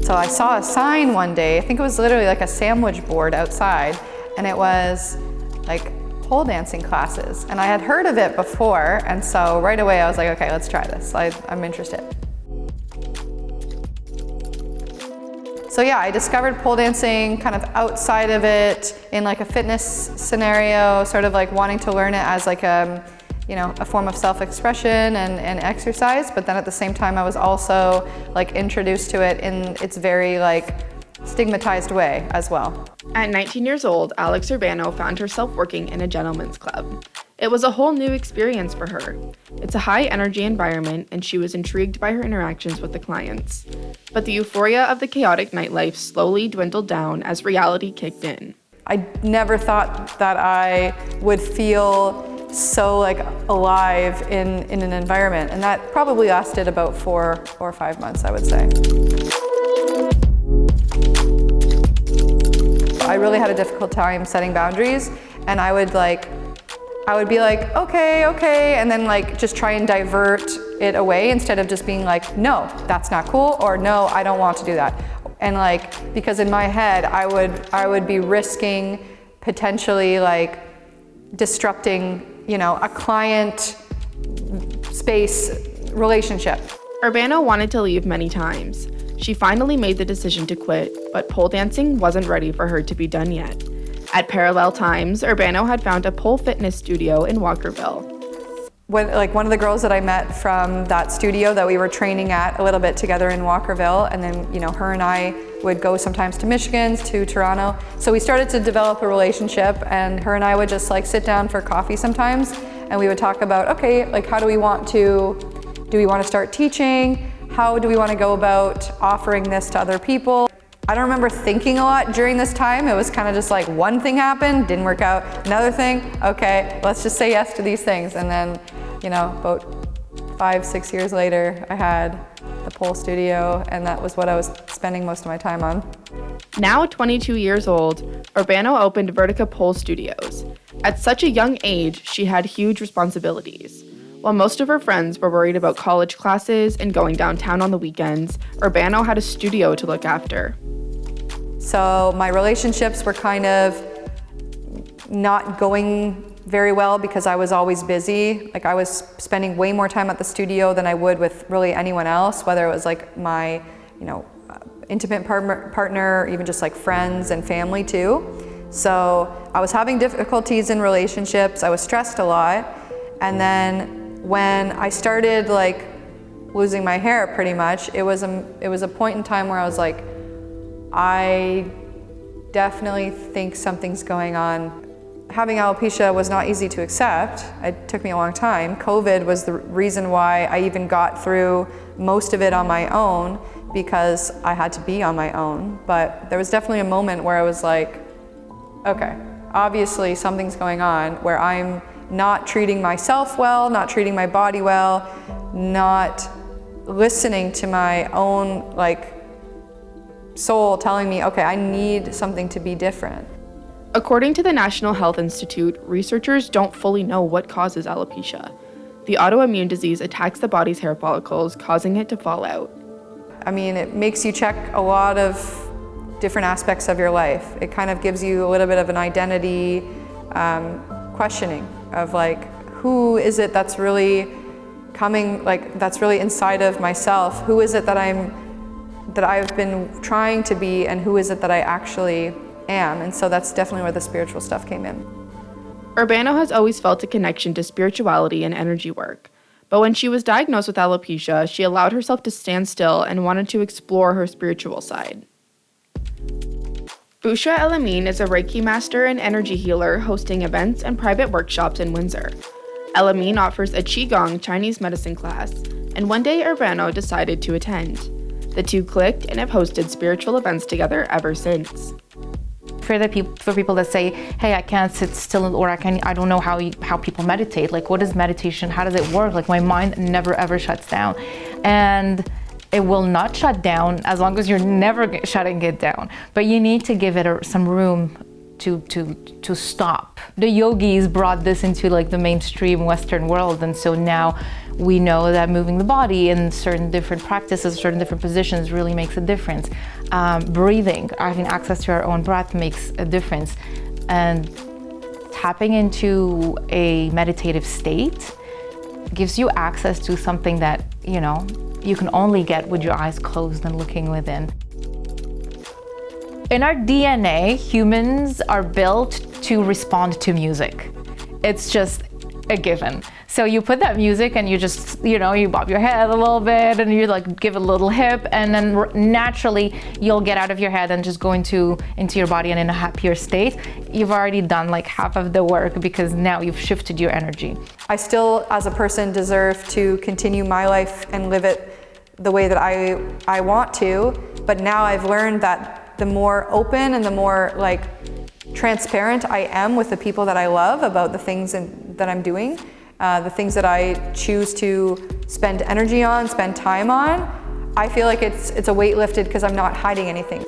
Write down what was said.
So I saw a sign one day, I think it was literally like a sandwich board outside, and it was like pole dancing classes. And I had heard of it before, and so right away I was like, okay, let's try this. I'm interested. So yeah, I discovered pole dancing kind of outside of it in like a fitness scenario, sort of like wanting to learn it as like a form of self-expression and exercise. But then at the same time, I was also like introduced to it in its very like stigmatized way as well. At 19 years old, Alex Urbano found herself working in a gentleman's club. It was a whole new experience for her. It's a high-energy environment, and she was intrigued by her interactions with the clients. But the euphoria of the chaotic nightlife slowly dwindled down as reality kicked in. I never thought that I would feel so like alive in an environment, and that probably lasted about 4 or 5 months, I would say. I really had a difficult time setting boundaries, and I would be like, okay, and then like just try and divert it away instead of just being like, no, that's not cool, or no, I don't want to do that. And like, because in my head, I would be risking potentially like disrupting, a client space relationship. Urbano wanted to leave many times. She finally made the decision to quit, but pole dancing wasn't ready for her to be done yet. At parallel times, Urbano had found a pole fitness studio in Walkerville. One of the girls that I met from that studio that we were training at a little bit together in Walkerville, and then her and I would go sometimes to Michigan, to Toronto. So we started to develop a relationship, and her and I would just like sit down for coffee sometimes, and we would talk about, okay, like do we want to start teaching? How do we want to go about offering this to other people? I don't remember thinking a lot during this time. It was kind of just like one thing happened, didn't work out, another thing, okay, let's just say yes to these things. And then, about 5-6 years later, I had the pole studio, and that was what I was spending most of my time on. Now 22 years old, Urbano opened Vertica Pole Studios. At such a young age, she had huge responsibilities. While most of her friends were worried about college classes and going downtown on the weekends, Urbano had a studio to look after. So my relationships were kind of not going very well because I was always busy. Like I was spending way more time at the studio than I would with really anyone else, whether it was like my, intimate partner, or even just like friends and family too. So I was having difficulties in relationships. I was stressed a lot. And then when I started like losing my hair pretty much, it was a point in time where I was like, I definitely think something's going on. Having alopecia was not easy to accept. It took me a long time. COVID was the reason why I even got through most of it on my own, because I had to be on my own. But there was definitely a moment where I was like, okay, obviously something's going on where I'm not treating myself well, not treating my body well, not listening to my own soul telling me, okay, I need something to be different. According to the National Health Institute, researchers don't fully know what causes alopecia. The autoimmune disease attacks the body's hair follicles, causing it to fall out. I mean, it makes you check a lot of different aspects of your life. It kind of gives you a little bit of an identity questioning of who is it that's really coming, that's really inside of myself? Who is it that I've been trying to be, and who is it that I actually am? And so that's definitely where the spiritual stuff came in. Urbano has always felt a connection to spirituality and energy work. But when she was diagnosed with alopecia, she allowed herself to stand still and wanted to explore her spiritual side. Bushra El-Amin is a Reiki master and energy healer hosting events and private workshops in Windsor. El-Amin offers a Qigong Chinese medicine class, and one day Urbano decided to attend. The two clicked and have hosted spiritual events together ever since. For people that say, hey, I can't sit still, or I don't know how people meditate. What is meditation? How does it work? My mind never ever shuts down. And it will not shut down as long as you're never shutting it down. But you need to give it some room to stop. The yogis brought this into like the mainstream Western world, and so now we know that moving the body in certain different practices, certain different positions really makes a difference. Breathing, having access to our own breath makes a difference, and tapping into a meditative state gives you access to something that, you know, you can only get with your eyes closed and looking within. In our DNA, humans are built to respond to music. It's just a given. So you put that music and you just, you know, you bob your head a little bit and you like give a little hip, and then naturally you'll get out of your head and just go into your body and in a happier state. You've already done like half of the work because now you've shifted your energy. I still, as a person, deserve to continue my life and live it the way that I want to, but now I've learned that the more open and the more like transparent I am with the people that I love about the things that I'm doing, the things that I choose to spend energy on, spend time on, I feel like it's a weight lifted because I'm not hiding anything.